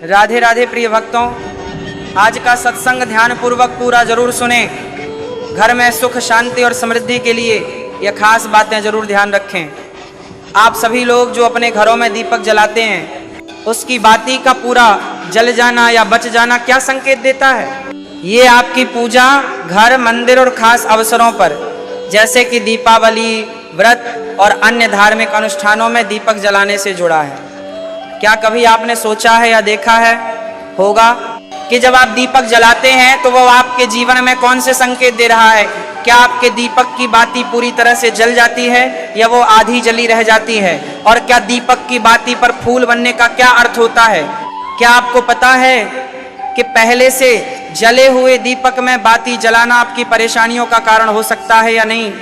राधे राधे प्रिय भक्तों, आज का सत्संग ध्यान पूर्वक पूरा जरूर सुने। घर में सुख शांति और समृद्धि के लिए यह खास बातें जरूर ध्यान रखें। आप सभी लोग जो अपने घरों में दीपक जलाते हैं, उसकी बाती का पूरा जल जाना या बच जाना क्या संकेत देता है? ये आपकी पूजा घर, मंदिर और खास अवसरों पर जैसे कि दीपावली, व्रत और अन्य धार्मिक अनुष्ठानों में दीपक जलाने से जुड़ा है। क्या कभी आपने सोचा है या देखा है होगा कि जब आप दीपक जलाते हैं तो वो आपके जीवन में कौन से संकेत दे रहा है? क्या आपके दीपक की बाती पूरी तरह से जल जाती है या वो आधी जली रह जाती है? और क्या दीपक की बाती पर फूल बनने का क्या अर्थ होता है? क्या आपको पता है कि पहले से जले हुए दीपक में बाती जलाना आपकी परेशानियों का कारण हो सकता है या नहीं?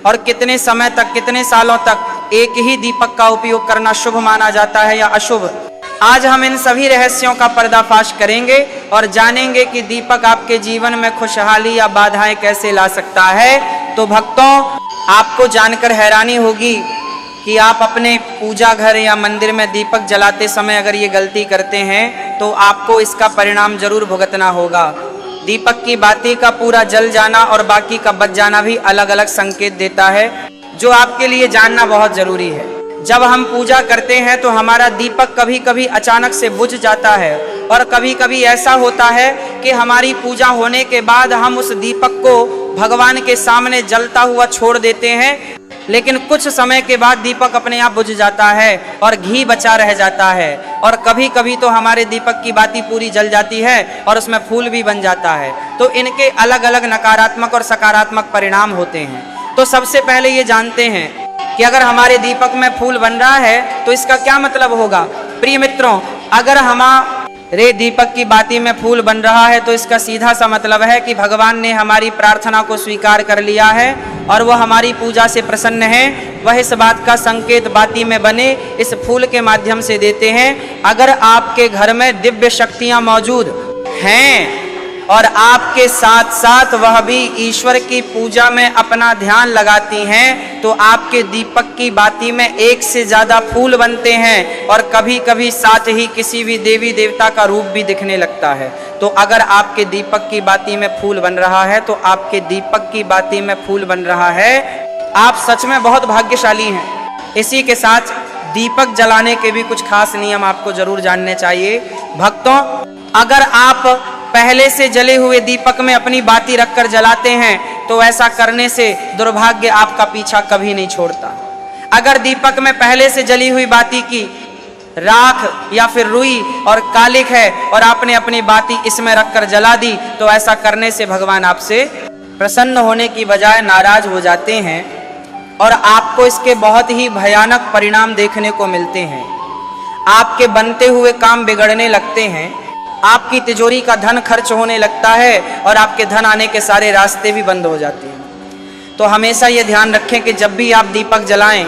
और कितने समय तक, कितने सालों तक एक ही दीपक का उपयोग करना शुभ माना जाता है या अशुभ? आज हम इन सभी रहस्यों का पर्दाफाश करेंगे और जानेंगे कि दीपक आपके जीवन में खुशहाली या बाधाएं कैसे ला सकता है। तो भक्तों, आपको जानकर हैरानी होगी कि आप अपने पूजा घर या मंदिर में दीपक जलाते समय अगर ये गलती करते हैं तो आपको इसका परिणाम जरूर भुगतना होगा। दीपक की बाती का पूरा जल जाना और बाकी का बच जाना भी अलग अलग संकेत देता है, जो आपके लिए जानना बहुत जरूरी है। जब हम पूजा करते हैं तो हमारा दीपक कभी कभी अचानक से बुझ जाता है और कभी कभी ऐसा होता है कि हमारी पूजा होने के बाद हम उस दीपक को भगवान के सामने जलता हुआ छोड़ देते हैं, लेकिन कुछ समय के बाद दीपक अपने आप बुझ जाता है और घी बचा रह जाता है। और कभी कभी तो हमारे दीपक की बाती पूरी जल जाती है और उसमें फूल भी बन जाता है। तो इनके अलग अलग नकारात्मक और सकारात्मक परिणाम होते हैं। तो सबसे पहले ये जानते हैं कि अगर हमारे दीपक में फूल बन रहा है तो इसका क्या मतलब होगा? प्रिय मित्रों, अगर हमारे दीपक की बाती में फूल बन रहा है तो इसका सीधा सा मतलब है कि भगवान ने हमारी प्रार्थना को स्वीकार कर लिया है और वह हमारी पूजा से प्रसन्न है। वह इस बात का संकेत बाती में बने इस फूल के माध्यम से देते हैं। अगर आपके घर में दिव्य शक्तियां मौजूद हैं और आपके साथ साथ वह भी ईश्वर की पूजा में अपना ध्यान लगाती हैं, तो आपके दीपक की बाती में एक से ज्यादा फूल बनते हैं और कभी कभी साथ ही किसी भी देवी देवता का रूप भी दिखने लगता है। तो अगर आपके दीपक की बाती में फूल बन रहा है तो आपके दीपक की बाती में फूल बन रहा है, आप सच में बहुत भाग्यशाली हैं। इसी के साथ दीपक जलाने के भी कुछ खास नियम आपको जरूर जानने चाहिए। भक्तों, अगर आप पहले से जले हुए दीपक में अपनी बाती रखकर जलाते हैं तो ऐसा करने से दुर्भाग्य आपका पीछा कभी नहीं छोड़ता। अगर दीपक में पहले से जली हुई बाती की राख या फिर रुई और कालिक है और आपने अपनी बाती इसमें रखकर जला दी तो ऐसा करने से भगवान आपसे प्रसन्न होने की बजाय नाराज हो जाते हैं और आपको इसके बहुत ही भयानक परिणाम देखने को मिलते हैं। आपके बनते हुए काम बिगड़ने लगते हैं, आपकी तिजोरी का धन खर्च होने लगता है और आपके धन आने के सारे रास्ते भी बंद हो जाते हैं। तो हमेशा ये ध्यान रखें कि जब भी आप दीपक जलाएं,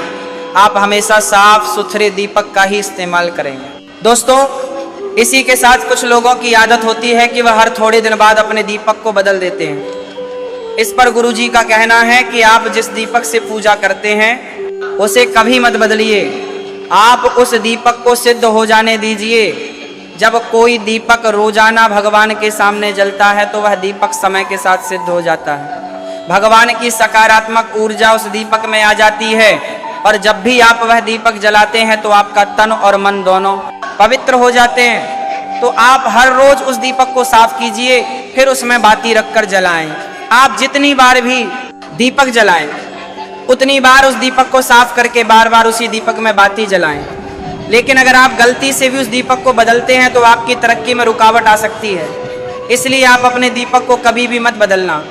आप हमेशा साफ सुथरे दीपक का ही इस्तेमाल करेंगे। दोस्तों, इसी के साथ कुछ लोगों की आदत होती है कि वह हर थोड़े दिन बाद अपने दीपक को बदल देते हैं। इस पर गुरुजी का कहना है कि आप जिस दीपक से पूजा करते हैं उसे कभी मत बदलिए, आप उस दीपक को सिद्ध हो जाने दीजिए। जब कोई दीपक रोजाना भगवान के सामने जलता है तो वह दीपक समय के साथ सिद्ध हो जाता है। भगवान की सकारात्मक ऊर्जा उस दीपक में आ जाती है और जब भी आप वह दीपक जलाते हैं तो आपका तन और मन दोनों पवित्र हो जाते हैं। तो आप हर रोज उस दीपक को साफ कीजिए, फिर उसमें बाती रखकर जलाएं। आप जितनी बार भी दीपक जलाएं उतनी बार उस दीपक को साफ करके बार बार उसी दीपक में बाती जलाएं। लेकिन अगर आप गलती से भी उस दीपक को बदलते हैं तो आपकी तरक्की में रुकावट आ सकती है। इसलिए आप अपने दीपक को कभी भी मत बदलना।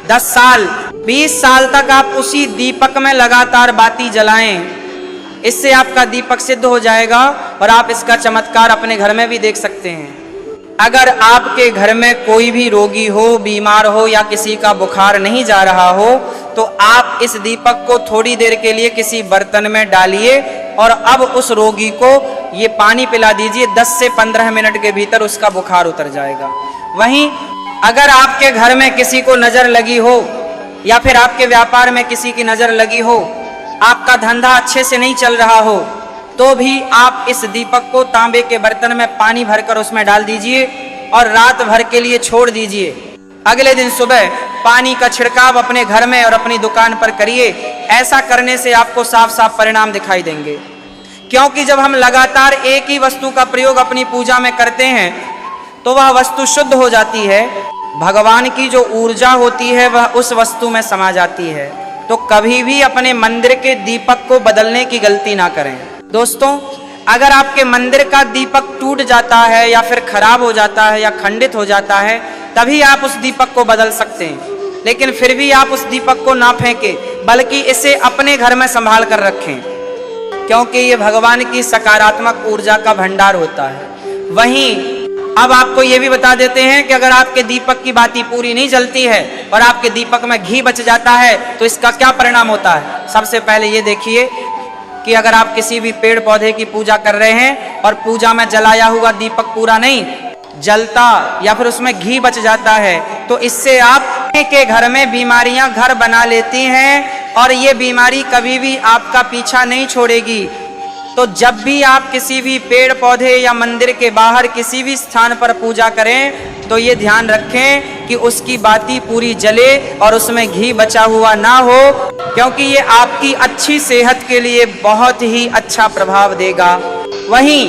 10 साल 20 साल तक आप उसी दीपक में लगातार बाती जलाएं, इससे आपका दीपक सिद्ध हो जाएगा और आप इसका चमत्कार अपने घर में भी देख सकते हैं। अगर आपके घर में कोई भी रोगी हो, बीमार हो या किसी का बुखार नहीं जा रहा हो तो आप इस दीपक को थोड़ी देर के लिए किसी बर्तन में डालिए और अब उस रोगी को ये पानी पिला दीजिए। 10 से 15 मिनट के भीतर उसका बुखार उतर जाएगा। वहीं अगर आपके घर में किसी को नजर लगी हो या फिर आपके व्यापार में किसी की नजर लगी हो, आपका धंधा अच्छे से नहीं चल रहा हो तो भी आप इस दीपक को तांबे के बर्तन में पानी भरकर उसमें डाल दीजिए और रात भर के लिए छोड़ दीजिए। अगले दिन सुबह पानी का छिड़काव अपने घर में और अपनी दुकान पर करिए। ऐसा करने से आपको साफ साफ परिणाम दिखाई देंगे। क्योंकि जब हम लगातार एक ही वस्तु का प्रयोग अपनी पूजा में करते हैं तो वह वस्तु शुद्ध हो जाती है, भगवान की जो ऊर्जा होती है वह उस वस्तु में समा जाती है। तो कभी भी अपने मंदिर के दीपक को बदलने की गलती ना करें। दोस्तों, अगर आपके मंदिर का दीपक टूट जाता है या फिर खराब हो जाता है या खंडित हो जाता है, तभी आप उस दीपक को बदल सकते हैं। लेकिन फिर भी आप उस दीपक को ना फेंकें, बल्कि इसे अपने घर में संभाल कर रखें, क्योंकि ये भगवान की सकारात्मक ऊर्जा का भंडार होता है। वहीं अब आपको ये भी बता देते हैं कि अगर आपके दीपक की बाती पूरी नहीं जलती है और आपके दीपक में घी बच जाता है तो इसका क्या परिणाम होता है। सबसे पहले ये देखिए कि अगर आप किसी भी पेड़ पौधे की पूजा कर रहे हैं और पूजा में जलाया हुआ दीपक पूरा नहीं जलता या फिर उसमें घी बच जाता है, तो इससे आप के घर में बीमारियां घर बना लेती हैं और ये बीमारी कभी भी आपका पीछा नहीं छोड़ेगी। तो जब भी आप किसी भी पेड़ पौधे या मंदिर के बाहर किसी भी स्थान पर पूजा करें तो ये ध्यान रखें कि उसकी बाती पूरी जले और उसमें घी बचा हुआ ना हो, क्योंकि ये आपकी अच्छी सेहत के लिए बहुत ही अच्छा प्रभाव देगा। वहीं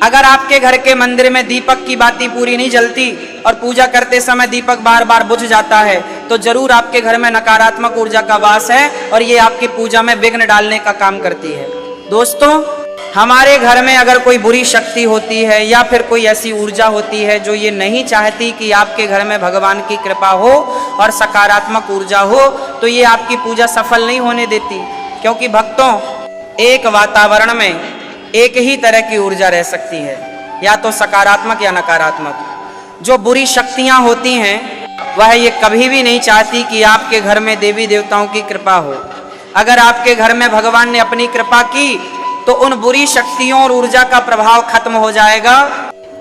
अगर आपके घर के मंदिर में दीपक की बाती पूरी नहीं जलती और पूजा करते समय दीपक बार बार बुझ जाता है तो जरूर आपके घर में नकारात्मक ऊर्जा का वास है और ये आपकी पूजा में विघ्न डालने का काम करती है। दोस्तों, हमारे घर में अगर कोई बुरी शक्ति होती है या फिर कोई ऐसी ऊर्जा होती है जो ये नहीं चाहती कि आपके घर में भगवान की कृपा हो और सकारात्मक ऊर्जा हो, तो ये आपकी पूजा सफल नहीं होने देती। क्योंकि भक्तों, एक वातावरण में एक ही तरह की ऊर्जा रह सकती है, या तो सकारात्मक या नकारात्मक। जो बुरी शक्तियां होती हैं वह ये कभी भी नहीं चाहती कि आपके घर में देवी देवताओं की कृपा हो। अगर आपके घर में भगवान ने अपनी कृपा की तो उन बुरी शक्तियों और ऊर्जा का प्रभाव खत्म हो जाएगा।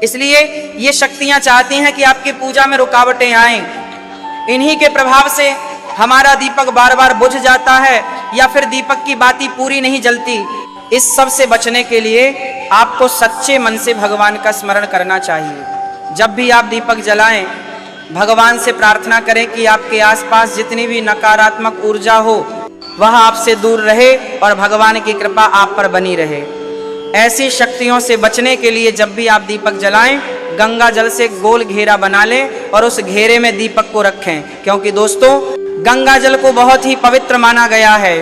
इसलिए ये शक्तियां चाहती हैं कि आपकी पूजा में रुकावटें आएं। इन्हीं के प्रभाव से हमारा दीपक बार बार बुझ जाता है या फिर दीपक की बाती पूरी नहीं जलती। इस सब से बचने के लिए आपको सच्चे मन से भगवान का स्मरण करना चाहिए। जब भी आप दीपक जलाएं, भगवान से प्रार्थना करें कि आपके आसपास जितनी भी नकारात्मक ऊर्जा हो वह आपसे दूर रहे और भगवान की कृपा आप पर बनी रहे। ऐसी शक्तियों से बचने के लिए जब भी आप दीपक जलाएं, गंगा जल से गोल घेरा बना लें और उस घेरे में दीपक को रखें। क्योंकि दोस्तों, गंगा जल को बहुत ही पवित्र माना गया है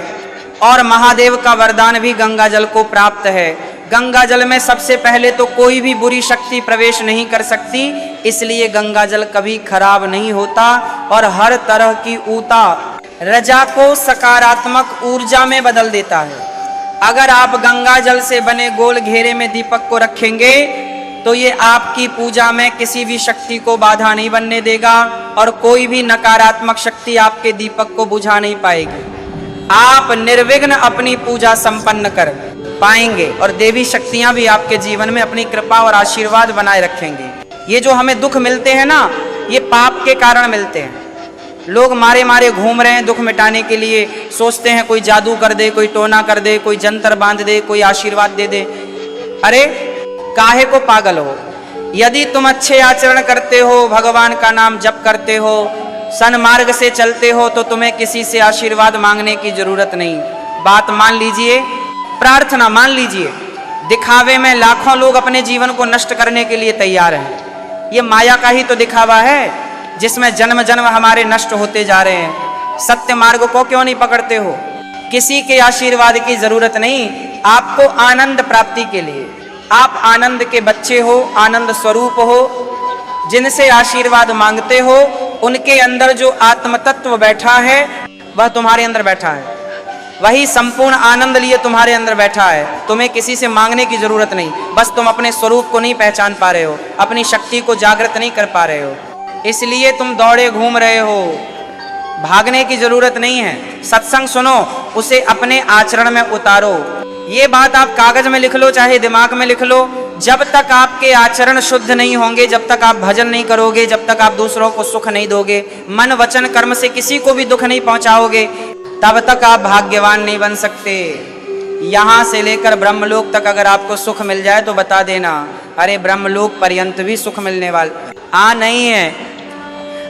और महादेव का वरदान भी गंगा जल को प्राप्त है। गंगा जल में सबसे पहले तो कोई भी बुरी शक्ति प्रवेश नहीं कर सकती, इसलिए गंगा जल कभी खराब नहीं होता और हर तरह की ऊता रजा को सकारात्मक ऊर्जा में बदल देता है। अगर आप गंगा जल से बने गोल घेरे में दीपक को रखेंगे तो ये आपकी पूजा में किसी भी शक्ति को बाधा नहीं बनने देगा और कोई भी नकारात्मक शक्ति आपके दीपक को बुझा नहीं पाएगी। आप निर्विघ्न अपनी पूजा संपन्न कर पाएंगे और देवी शक्तियां भी आपके जीवन में अपनी कृपा और आशीर्वाद बनाए रखेंगे। ये जो हमें दुख मिलते हैं ना, ये पाप के कारण मिलते हैं। लोग मारे मारे घूम रहे हैं दुख मिटाने के लिए, सोचते हैं कोई जादू कर दे, कोई टोना कर दे, कोई जंतर बांध दे, कोई आशीर्वाद दे दे। अरे काहे को पागल हो? यदि तुम अच्छे आचरण करते हो, भगवान का नाम जप करते हो, सन्मार्ग से चलते हो, तो तुम्हें किसी से आशीर्वाद मांगने की जरूरत नहीं। बात मान लीजिए, प्रार्थना मान लीजिए। दिखावे में लाखों लोग अपने जीवन को नष्ट करने के लिए तैयार हैं। ये माया का ही तो दिखावा है जिसमें जन्म जन्म हमारे नष्ट होते जा रहे हैं। सत्य मार्ग को क्यों नहीं पकड़ते हो? किसी के आशीर्वाद की जरूरत नहीं। आपको आनंद प्राप्ति के लिए, आप आनंद के बच्चे हो, आनंद स्वरूप हो, जिनसे आशीर्वाद मांगते हो उनके अंदर जो आत्म तत्व बैठा है वह तुम्हारे अंदर बैठा है। वही संपूर्ण आनंद लिए तुम्हारे अंदर बैठा है। तुम्हें किसी से मांगने की जरूरत नहीं। बस तुम अपने स्वरूप को नहीं पहचान पा रहे हो, अपनी शक्ति को जागृत नहीं कर पा रहे हो, इसलिए तुम दौड़े घूम रहे हो। भागने की जरूरत नहीं है। सत्संग सुनो, उसे अपने आचरण में उतारो। ये बात आप कागज में लिख लो चाहे दिमाग में लिख लो। जब तक आपके आचरण शुद्ध नहीं होंगे, जब तक आप भजन नहीं करोगे, जब तक आप दूसरों को सुख नहीं दोगे, मन वचन कर्म से किसी को भी दुख नहीं पहुंचाओगे, तब तक आप भाग्यवान नहीं बन सकते। यहाँ से लेकर ब्रह्मलोक तक अगर आपको सुख मिल जाए तो बता देना, अरे ब्रह्मलोक पर्यंत भी सुख मिलने वाला नहीं है।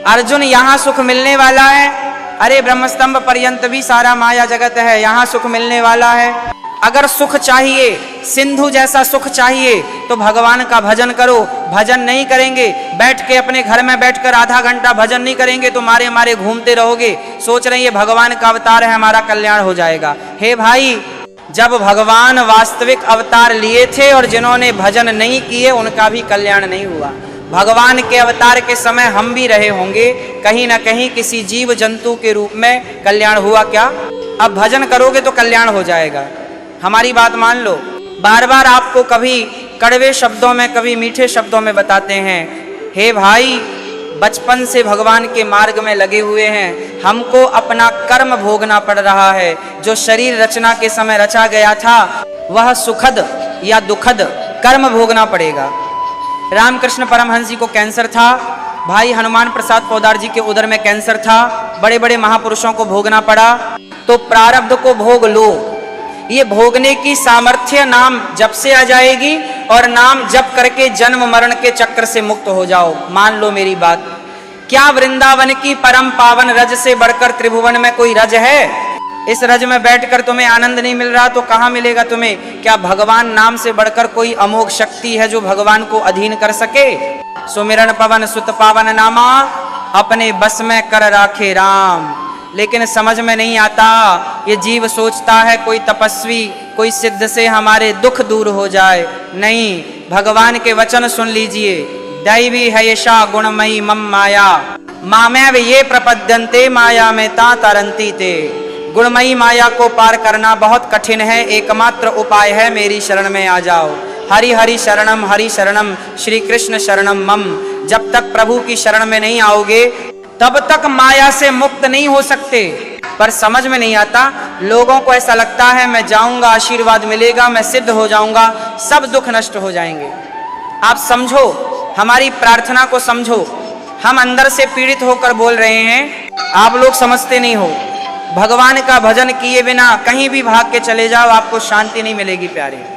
अर्जुन, यहाँ सुख मिलने वाला है, अरे ब्रह्मस्तंभ पर्यंत भी सारा माया जगत है, यहाँ सुख मिलने वाला है। अगर सुख चाहिए, सिंधु जैसा सुख चाहिए, तो भगवान का भजन करो। भजन नहीं करेंगे, बैठ के अपने घर में बैठकर आधा घंटा भजन नहीं करेंगे तो मारे मारे घूमते रहोगे, सोच रहे हैं ये भगवान का अवतार है, हमारा कल्याण हो जाएगा। हे भाई, जब भगवान वास्तविक अवतार लिए थे और जिन्होंने भजन नहीं किए उनका भी कल्याण नहीं हुआ। भगवान के अवतार के समय हम भी रहे होंगे, कहीं ना कहीं किसी जीव जंतु के रूप में कल्याण हुआ क्या? अब भजन करोगे तो कल्याण हो जाएगा, हमारी बात मान लो। बार बार आपको कभी कड़वे शब्दों में, कभी मीठे शब्दों में बताते हैं, हे भाई, बचपन से भगवान के मार्ग में लगे हुए हैं, हमको अपना कर्म भोगना पड़ रहा है। जो शरीर रचना के समय रचा गया था वह सुखद या दुखद कर्म भोगना पड़ेगा। रामकृष्ण परमहंस जी को कैंसर था, भाई हनुमान प्रसाद पोद्दार जी के उदर में कैंसर था, बड़े बड़े महापुरुषों को भोगना पड़ा। तो प्रारब्ध को भोग लो, ये भोगने की सामर्थ्य नाम जप से आ जाएगी और नाम जप करके जन्म मरण के चक्र से मुक्त हो जाओ। मान लो मेरी बात। क्या वृंदावन की परम पावन रज से बढ़कर त्रिभुवन में कोई रज है? इस रज में बैठकर तुम्हें आनंद नहीं मिल रहा तो कहाँ मिलेगा तुम्हें? क्या भगवान नाम से बढ़कर कोई अमोघ शक्ति है जो भगवान को अधीन कर सके? सुमिरन पवन सुत पावन नामा, अपने बस में कर राखे राम। लेकिन समझ में नहीं आता, ये जीव सोचता है कोई तपस्वी, कोई सिद्ध से हमारे दुख दूर हो जाए। नहीं, भगवान के वचन सुन लीजिए। दैवी है यशा गुणमयी मम माया, मामेव ये प्रपद्यन्ते माया में ता तरंती ते। गुणमयी माया को पार करना बहुत कठिन है, एकमात्र उपाय है मेरी शरण में आ जाओ। हरि हरि शरणम श्री कृष्ण शरणम मम। जब तक प्रभु की शरण में नहीं आओगे तब तक माया से मुक्त नहीं हो सकते। पर समझ में नहीं आता, लोगों को ऐसा लगता है मैं जाऊंगा, आशीर्वाद मिलेगा, मैं सिद्ध हो जाऊंगा, सब दुख नष्ट हो जाएंगे। आप समझो, हमारी प्रार्थना को समझो। हम अंदर से पीड़ित होकर बोल रहे हैं, आप लोग समझते नहीं हो। भगवान का भजन किए बिना कहीं भी भाग के चले जाओ, आपको शांति नहीं मिलेगी प्यारे।